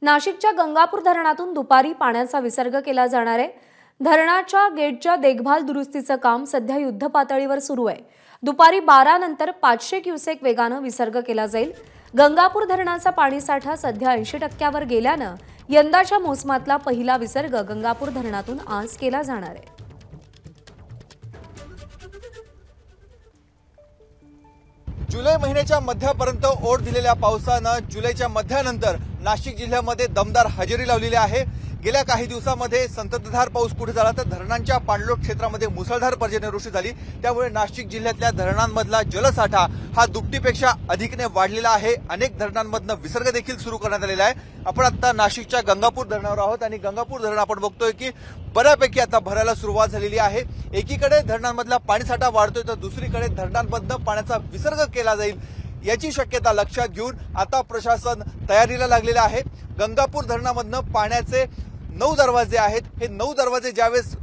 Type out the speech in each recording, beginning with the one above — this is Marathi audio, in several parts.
नाशिकच्या गंगापूर धरणातून दुपारी पाण्याचा विसर्ग केला जाणार आहे। धरणाच्या गेटच्या देखभाल दुरुस्तीचं काम सध्या युद्धपातळीवर सुरू आहे। दुपारी 12 नंतर 500 क्युसेक वेगाने विसर्ग केला जाईल। गंगापूर धरणाचा पाणीसाठा सध्या 80% वर गेल्याने यंदाच्या मोसमातला पहिला विसर्ग गंगापूर धरणातून आज केला जाणार आहे। जुलै महिन्याच्या मध्यापर्यंत ओढ दिलेल्या पावसानं जुलैच्या मध्यानंतर नाशिक जिल्ह्यामध्ये दमदार हजेरी लावलेली आहे। गेल्या काही दिवसांमध्ये संततधार पाऊस कुठे झाला तर धरणांच्या पाणलोट क्षेत्रामध्ये मुसळधार पर्जन्यवृष्टी झाली। त्यामुळे नाशिक जिल्ह्यातल्या धरणांमधला जलसाठा हा दुपटीपेक्षा अधिकने वाढलेला आहे। अनेक धरणांमधनं विसर्ग देखील सुरू करण्यात आलेला आहे। आपण आता नाशिकच्या गंगापूर धरणावर आहोत आणि गंगापूर धरण आपण बघतोय की बऱ्यापैकी आता भरायला सुरुवात झालेली आहे। एकीकडे धरणांमधला पाणीसाठा वाढतोय तर दुसरीकडे धरणांमधनं पाण्याचा विसर्ग केला जाईल याची शक्यता लक्षात घेऊन आता प्रशासन तयारीला लागलेलं आहे। गंगापूर धरणामधनं पाण्याचे 9 दरवाजे आहेत। हे 9 दरवाजे ज्यावेळेस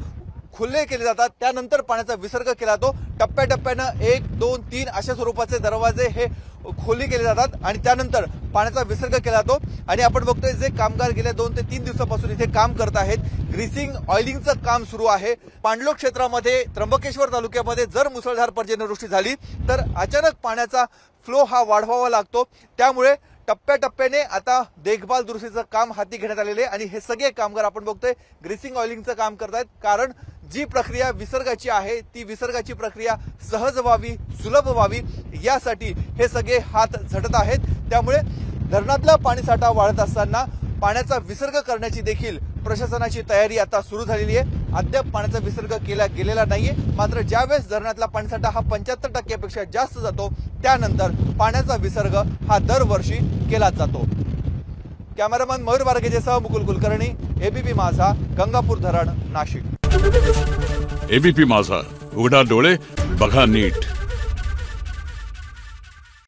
खुले केले जातात त्यानंतर पाण्याचा विसर्ग केला जातो। टप्प्याटप्प्यानं 1, 2, 3 अशा स्वरूपाचे दरवाजे हे खोली केले जातात आणि त्यानंतर पाण्याचा विसर्ग केला जातो। आणि आपण बघतोय जे कामगार गेल्या 2 ते 3 दिवसापासून इथे काम करत आहेत, ग्रीसिंग ऑइलिंगचं काम सुरू आहे। पाणलोट क्षेत्रामध्ये त्र्यंबकेश्वर तालुक्यामध्ये जर मुसळधार पर्जन्यवृष्टी झाली तर अचानक पाण्याचा फ्लो हा वाढवावा लागतो। त्यामुळे टप्प्याटप्प्याने आता देखभाल दुरुस्तीचं काम हाती घेण्यात आलेले आणि हे सगळे कामगार आपण बघतोय ग्रीसिंग ऑइलिंगचं काम करतायत। कारण जी प्रक्रिया विसर्गाची आहे ती विसर्गाची प्रक्रिया सहज व्हावी, सुलभ व्हावी यासाठी हे सगळे हात झटत आहेत। त्यामुळे धरणातला पाणीसाठा वाढत असताना पाण्याचा विसर्ग करण्याची देखील प्रशासनाची तयारी आता सुरू झालेली आहे। अद्याप पाण्याचा विसर्ग केला गेलेला नाहीये, मात्र ज्यावेळेस धरणातला पाणीसाठा हा 75% पेक्षा जास्त जातो त्यानंतर पाण्याचा विसर्ग हा दरवर्षी केला जातो। कॅमेरामन मयूर बारगेसह मुकुल कुलकर्णी, एबीपी माझा, गंगापूर धरण, नाशिक। एबीपी माझा, उघडा डोळे बघा नीट।